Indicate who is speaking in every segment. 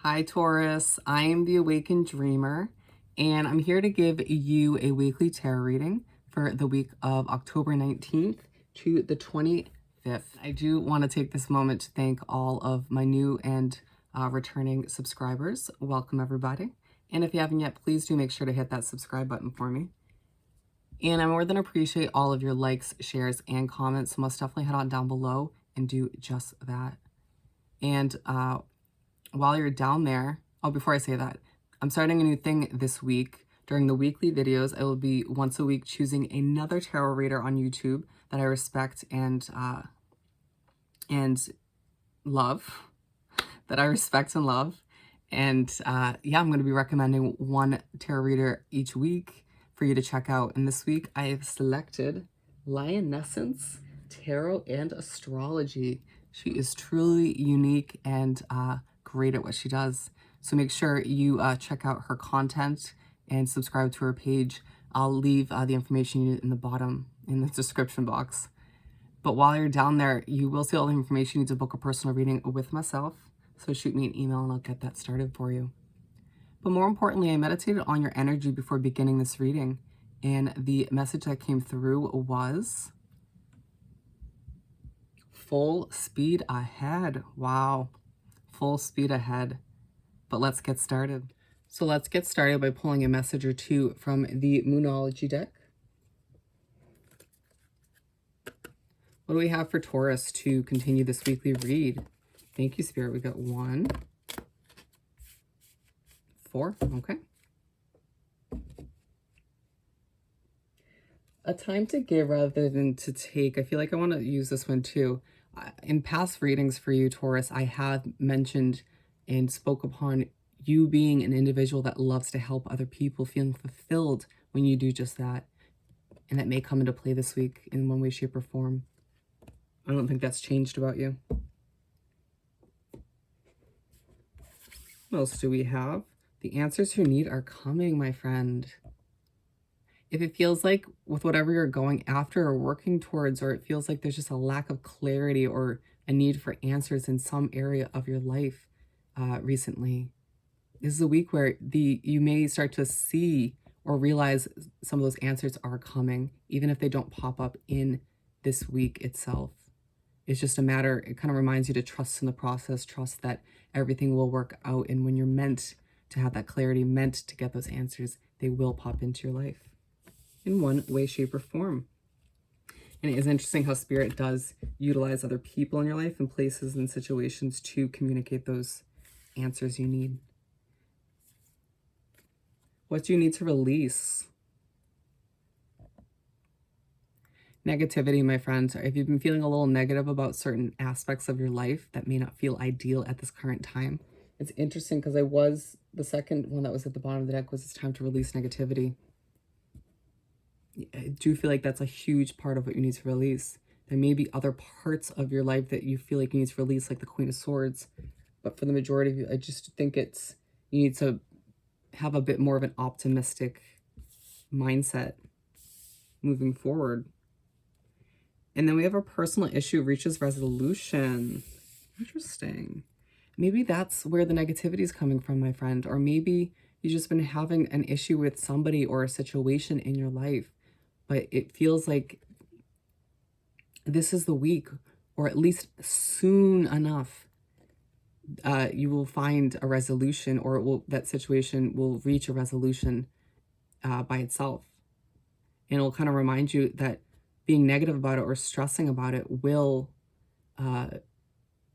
Speaker 1: Hi, Taurus. I am the Awakened Dreamer, and I'm here to give you a weekly tarot reading for the week of October 19th to the 25th. I do want to take this moment to thank all of my new and returning subscribers. Welcome, everybody. And if you haven't yet, please do make sure to hit that subscribe button for me. And I more than appreciate all of your likes, shares, and comments. So most definitely head on down below and do just that. And while you're down there, before I say that, I'm starting a new thing this week. During the weekly videos, I will be once a week choosing another tarot reader on YouTube that I respect and love, that I respect and love. And yeah, I'm going to be recommending one tarot reader each week for you to check out. And this week I have selected Lionessence Tarot and Astrology. She is truly unique and great at what she does. So make sure you check out her content and subscribe to her page. I'll leave the information in the bottom in the description box. But while you're down there, you will see all the information you need to book a personal reading with myself. So shoot me an email and I'll get that started for you. But more importantly, I meditated on your energy before beginning this reading. And the message that came through was full speed ahead. Wow. Full speed ahead. But let's get started. So let's get started by pulling a message or two from the Moonology deck. What do we have for Taurus to continue this weekly read? Thank you, Spirit. We got 1, 4. Okay. A time to give rather than to take. I feel like I want to use this one too. In past readings for you, Taurus, I have mentioned and spoke upon you being an individual that loves to help other people, feeling fulfilled when you do just that. And that may come into play this week in one way, shape, or form. I don't think that's changed about you. What else do we have? The answers you need are coming, my friend. If it feels like with whatever you're going after or working towards, or it feels like there's just a lack of clarity or a need for answers in some area of your life recently, this is a week where you may start to see or realize some of those answers are coming, even if they don't pop up in this week itself. It's just a matter, it kind of reminds you to trust in the process, trust that everything will work out. And when you're meant to have that clarity, meant to get those answers, they will pop into your life in one way, shape, or form. And it is interesting how Spirit does utilize other people in your life and places and situations to communicate those answers you need. What do you need to release? Negativity, my friends. If you've been feeling a little negative about certain aspects of your life that may not feel ideal at this current time, it's interesting because the second one that was at the bottom of the deck was it's time to release negativity. I do feel like that's a huge part of what you need to release. There may be other parts of your life that you feel like you need to release, like the Queen of Swords. But for the majority of you, I just think you need to have a bit more of an optimistic mindset moving forward. And then we have a personal issue reaches resolution. Interesting. Maybe that's where the negativity is coming from, my friend. Or maybe you've just been having an issue with somebody or a situation in your life. But it feels like this is the week, or at least soon enough, you will find a resolution, or that situation will reach a resolution by itself. And it'll kind of remind you that being negative about it or stressing about it won't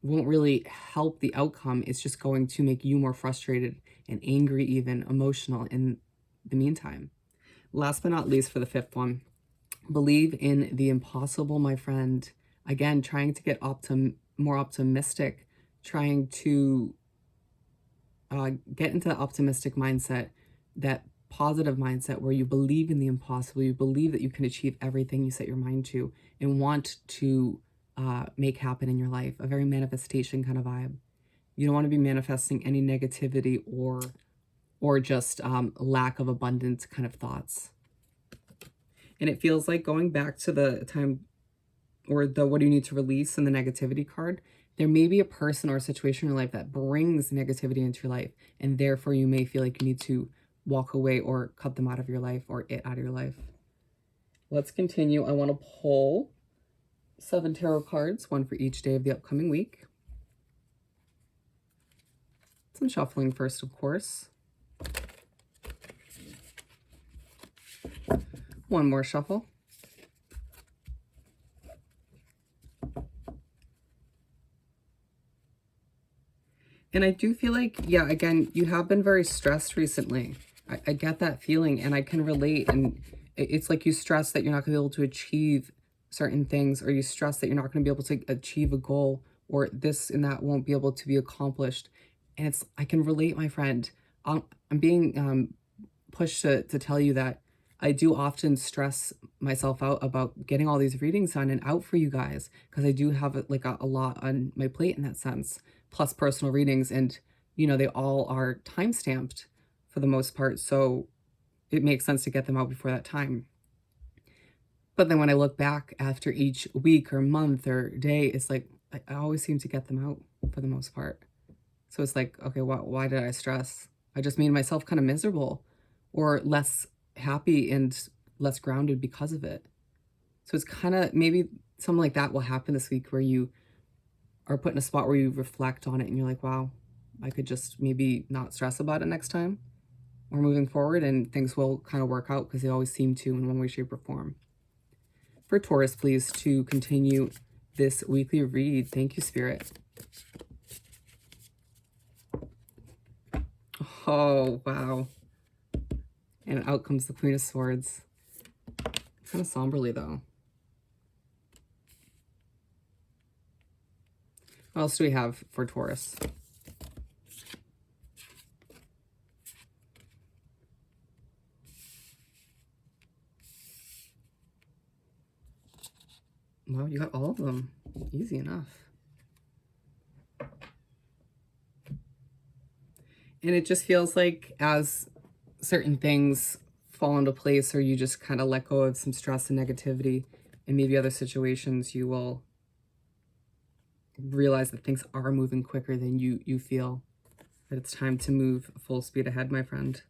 Speaker 1: really help the outcome. It's just going to make you more frustrated and angry, even emotional in the meantime. Last but not least, for the fifth one, believe in the impossible, my friend. Again, trying to get more optimistic, trying to get into the optimistic mindset, that positive mindset where you believe in the impossible, you believe that you can achieve everything you set your mind to and want to make happen in your life. A very manifestation kind of vibe. You don't want to be manifesting any negativity or just lack of abundance kind of thoughts. And it feels like going back to the time or the what do you need to release in the negativity card, There may be a person or a situation in your life that brings negativity into your life, and therefore you may feel like you need to walk away or cut them out of your life or it out of your life. Let's continue. I want to pull 7 tarot cards, one for each day of the upcoming week. Some shuffling first, of course. One more shuffle. And I do feel like, yeah, again, you have been very stressed recently. I get that feeling and I can relate. And it's like you stress that you're not going to be able to achieve certain things, or you stress that you're not going to be able to achieve a goal, or this and that won't be able to be accomplished. And it's, I can relate, my friend. I'm being pushed to tell you that I do often stress myself out about getting all these readings done and out for you guys, because I do have like a lot on my plate in that sense, plus personal readings. And, you know, they all are time stamped for the most part. So it makes sense to get them out before that time. But then when I look back after each week or month or day, it's like I always seem to get them out for the most part. So it's like, okay, why did I stress? I just made myself kind of miserable or less happy and less grounded because of it. So it's kind of, maybe something like that will happen this week, where you are put in a spot where you reflect on it and you're like, wow, I could just maybe not stress about it next time or moving forward, and things will kind of work out, because they always seem to in one way, shape, or form. For Taurus, please, to continue this weekly read. Thank you, Spirit. Oh, wow. And out comes the Queen of Swords. Kind of somberly, though. What else do we have for Taurus? Well, you got all of them. Easy enough. And it just feels like as certain things fall into place, or you just kind of let go of some stress and negativity, and maybe other situations, you will realize that things are moving quicker than you feel. That it's time to move full speed ahead, my friend.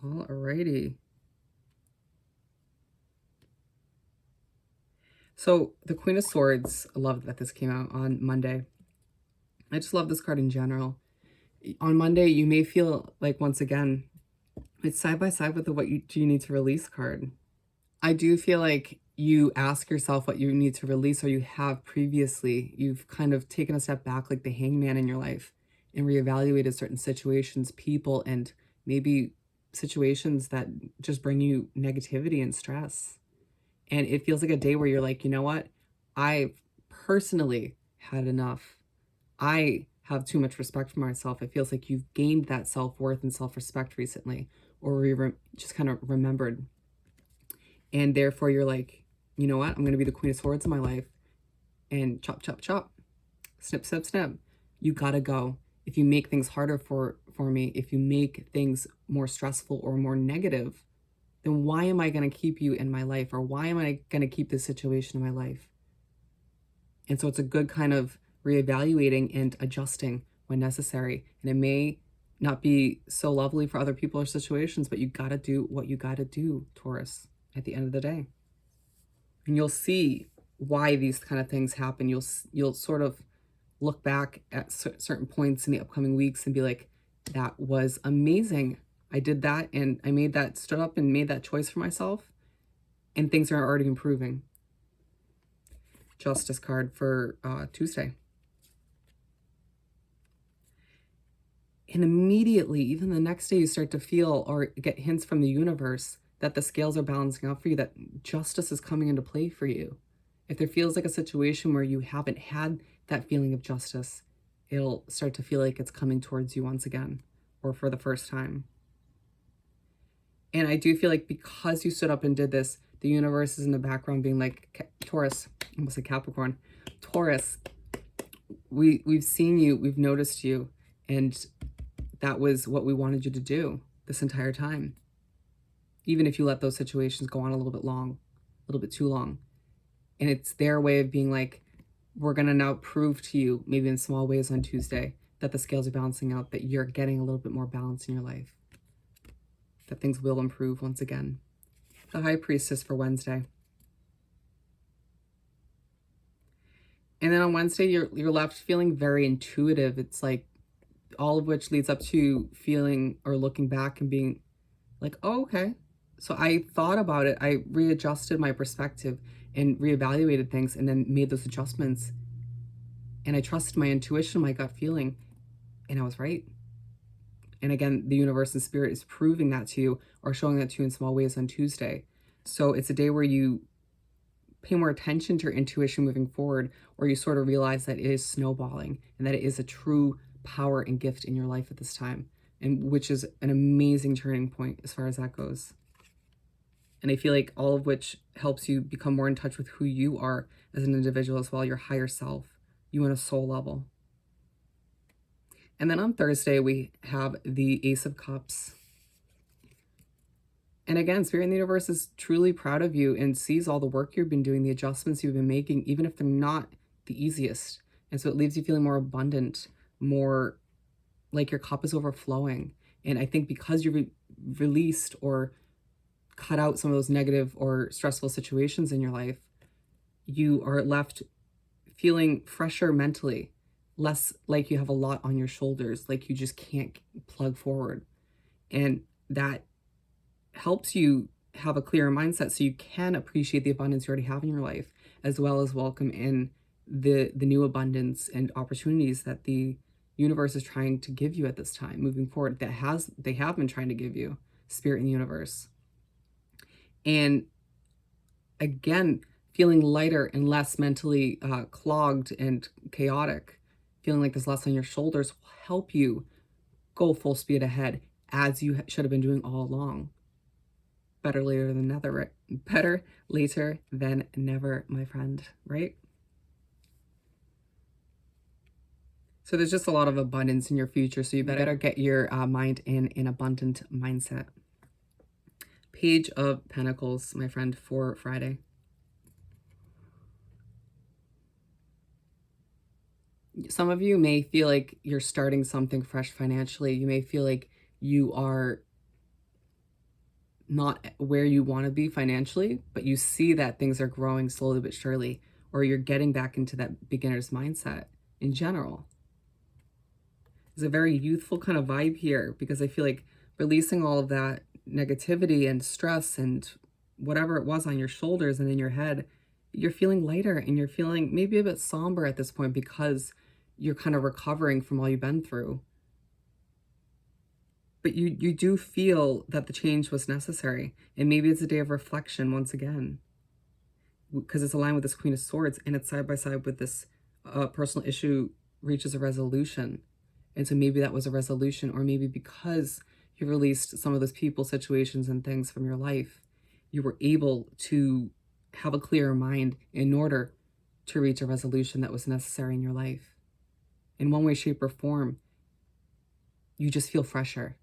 Speaker 1: Alrighty. So the Queen of Swords, I love that this came out on Monday. I just love this card in general. On Monday, you may feel like, once again, it's side by side with the what do you need to release card. I do feel like you ask yourself what you need to release, or you have previously. You've kind of taken a step back, like the hangman in your life, and reevaluated certain situations, people, and maybe situations that just bring you negativity and stress. And it feels like a day where you're like, you know what? I've personally had enough. I have too much respect for myself. It feels like you've gained that self-worth and self-respect recently, or just kind of remembered. And therefore you're like, you know what? I'm going to be the Queen of Swords in my life. And chop, chop, chop. Snip, snip, snip. You got to go. If you make things harder for me, if you make things more stressful or more negative, then why am I going to keep you in my life? Or why am I going to keep this situation in my life? And so it's a good kind of reevaluating and adjusting when necessary. And it may not be so lovely for other people or situations, but you got to do what you got to do, Taurus, at the end of the day. And you'll see why these kind of things happen. You'll sort of look back at certain points in the upcoming weeks and be like, that was amazing. I did that, and I made that, stood up and made that choice for myself, and things are already improving. Justice card for Tuesday. And immediately, even the next day, you start to feel or get hints from the universe that the scales are balancing out for you, that justice is coming into play for you. If there feels like a situation where you haven't had that feeling of justice, it'll start to feel like it's coming towards you once again, or for the first time. And I do feel like because you stood up and did this, the universe is in the background being like, Taurus, almost like Capricorn, Taurus, we've seen you, we've noticed you, and that was what we wanted you to do this entire time. Even if you let those situations go on a little bit long, a little bit too long. And it's their way of being like, we're going to now prove to you, maybe in small ways on Tuesday, that the scales are balancing out, that you're getting a little bit more balance in your life, that things will improve once again. The High Priestess for Wednesday. And then on Wednesday, you're left feeling very intuitive. It's like all of which leads up to feeling or looking back and being like, oh, okay. So I thought about it. I readjusted my perspective and reevaluated things and then made those adjustments. And I trusted my intuition, my gut feeling, and I was right. And again, the universe and spirit is proving that to you or showing that to you in small ways on Tuesday. So it's a day where you pay more attention to your intuition moving forward, or you sort of realize that it is snowballing and that it is a true power and gift in your life at this time, and which is an amazing turning point as far as that goes. And I feel like all of which helps you become more in touch with who you are as an individual as well, your higher self, you on a soul level. And then on Thursday, we have the Ace of Cups. And again, Spirit in the Universe is truly proud of you and sees all the work you've been doing, the adjustments you've been making, even if they're not the easiest. And so it leaves you feeling more abundant, more like your cup is overflowing. And I think because you released or cut out some of those negative or stressful situations in your life, you are left feeling fresher mentally, less like you have a lot on your shoulders, like you just can't plug forward. And that helps you have a clearer mindset so you can appreciate the abundance you already have in your life, as well as welcome in the new abundance and opportunities that the universe is trying to give you at this time moving forward, they have been trying to give you, Spirit in the Universe. And again, feeling lighter and less mentally clogged and chaotic, feeling like there's less on your shoulders will help you go full speed ahead, as you should have been doing all along. Better later than never, better later than never, my friend, right? So there's just a lot of abundance in your future, so you better get your mind in an abundant mindset. Page of Pentacles, my friend, for Friday. Some of you may feel like you're starting something fresh financially. You may feel like you are not where you want to be financially, but you see that things are growing slowly but surely, or you're getting back into that beginner's mindset in general. There's a very youthful kind of vibe here, because I feel like releasing all of that negativity and stress and whatever it was on your shoulders and in your head, you're feeling lighter and you're feeling maybe a bit somber at this point because you're kind of recovering from all you've been through. But you do feel that the change was necessary. And maybe it's a day of reflection once again, because it's aligned with this Queen of Swords and it's side by side with this personal issue reaches a resolution. And so maybe that was a resolution, or maybe because you released some of those people, situations, and things from your life, you were able to have a clearer mind in order to reach a resolution that was necessary in your life. In one way, shape, or form, you just feel fresher,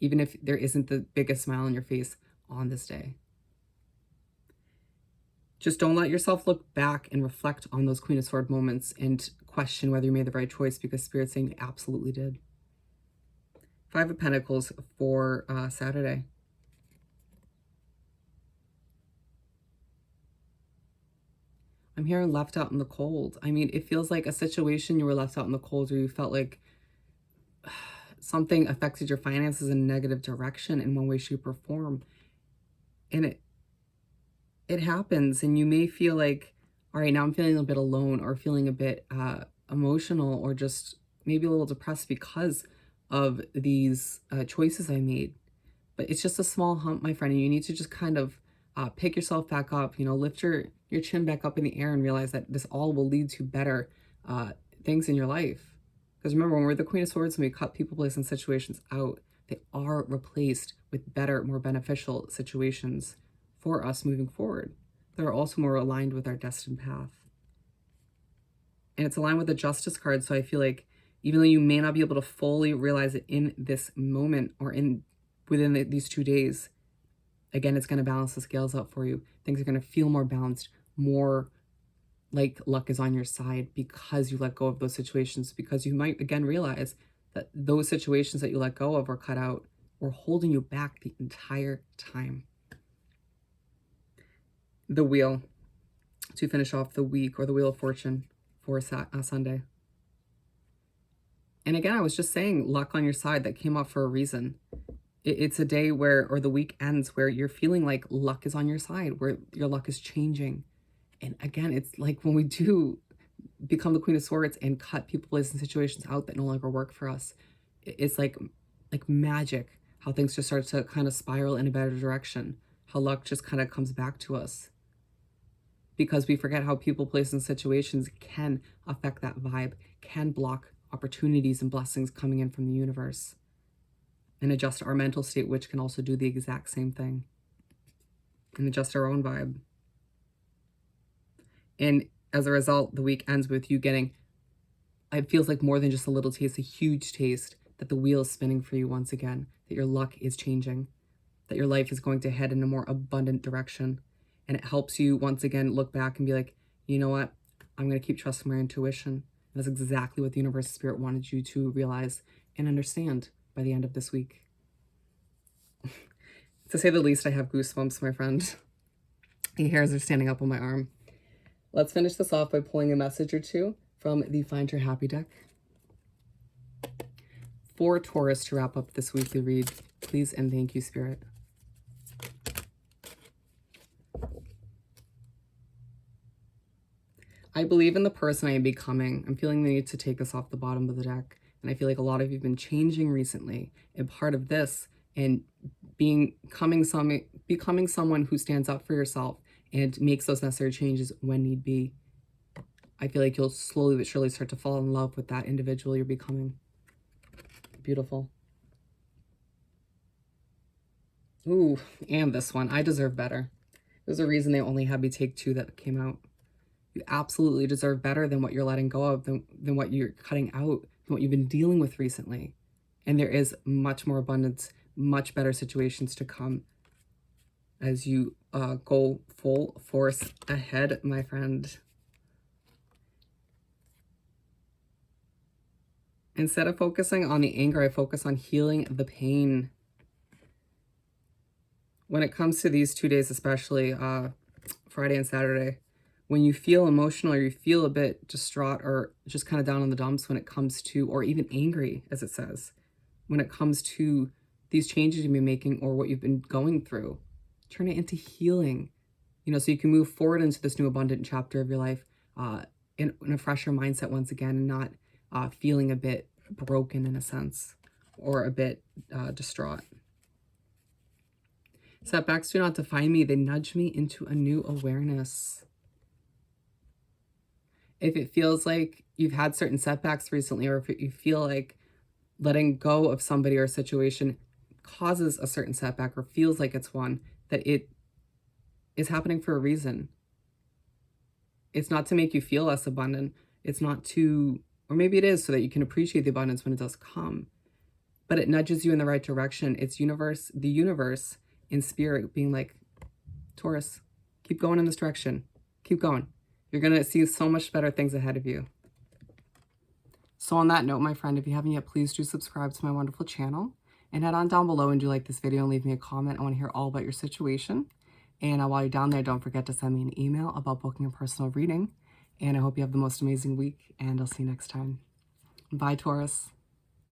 Speaker 1: even if there isn't the biggest smile on your face on this day. Just don't let yourself look back and reflect on those Queen of Swords moments and question whether you made the right choice, because Spirit's saying you absolutely did. Five of Pentacles for Saturday. I'm hearing left out in the cold. I mean, it feels like a situation you were left out in the cold, where you felt like something affected your finances in a negative direction in one way, shape, or form. And it happens, and you may feel like, all right, now I'm feeling a bit alone, or feeling a bit emotional, or just maybe a little depressed because of these choices I made. But it's just a small hump, my friend, and you need to just kind of pick yourself back up, lift your chin back up in the air and realize that this all will lead to better things in your life. Because remember, when we're the Queen of Swords and we cut people, places, and situations out, they are replaced with better, more beneficial situations for us moving forward. They're also more aligned with our destined path. And it's aligned with the Justice card, so I feel like even though you may not be able to fully realize it in this moment or within these 2 days, again, it's going to balance the scales out for you. Things are going to feel more balanced, more like luck is on your side because you let go of those situations, because you might again realize that those situations that you let go of or cut out were holding you back the entire time. The wheel, to finish off the week, or the Wheel of Fortune for Sunday. And again, I was just saying luck on your side, that came up for a reason. It's a day where, or the week ends where you're feeling like luck is on your side, where your luck is changing. And again, it's like when we do become the Queen of Swords and cut people, places, and situations out that no longer work for us, it's like magic how things just start to kind of spiral in a better direction, how luck just kind of comes back to us. Because we forget how people, places, and situations can affect that vibe, can block opportunities and blessings coming in from the universe, and adjust our mental state, which can also do the exact same thing, and adjust our own vibe. And as a result, the week ends with you getting, it feels like more than just a little taste, a huge taste, that the wheel is spinning for you once again, that your luck is changing, that your life is going to head in a more abundant direction. And it helps you once again look back and be like, you know what? I'm going to keep trusting my intuition. And that's exactly what the universe spirit wanted you to realize and understand by the end of this week. To say the least, I have goosebumps, my friend. The hairs are standing up on my arm. Let's finish this off by pulling a message or two from the Find Your Happy deck. For Taurus to wrap up this weekly read, please and thank you, Spirit. I believe in the person I am becoming. I'm feeling the need to take this off the bottom of the deck. And I feel like a lot of you have been changing recently. And part of this, and becoming someone who stands up for yourself and makes those necessary changes when need be. I feel like you'll slowly but surely start to fall in love with that individual you're becoming. Beautiful. Ooh, and this one. I deserve better. There's a reason they only had me take 2 that came out. You absolutely deserve better than what you're letting go of, than what you're cutting out, than what you've been dealing with recently. And there is much more abundance, much better situations to come as you go full force ahead, my friend. Instead of focusing on the anger, I focus on healing the pain. When it comes to these 2 days, especially Friday and Saturday, when you feel emotional or you feel a bit distraught or just kind of down in the dumps when it comes to, or even angry, as it says, when it comes to these changes you've been making or what you've been going through, turn it into healing, so you can move forward into this new abundant chapter of your life in a fresher mindset once again, and not feeling a bit broken in a sense, or a bit distraught. Setbacks do not define me. They nudge me into a new awareness. If it feels like you've had certain setbacks recently, or if you feel like letting go of somebody or a situation causes a certain setback, or feels like it's one, that it is happening for a reason. It's not to make you feel less abundant. It's not to, or maybe it is so that you can appreciate the abundance when it does come. But it nudges you in the right direction. It's the universe in spirit being like, Taurus, keep going in this direction. Keep going. You're going to see so much better things ahead of you. So on that note, my friend, if you haven't yet, please do subscribe to my wonderful channel. And head on down below and do like this video and leave me a comment. I want to hear all about your situation. And while you're down there, don't forget to send me an email about booking a personal reading. And I hope you have the most amazing week. And I'll see you next time. Bye, Taurus.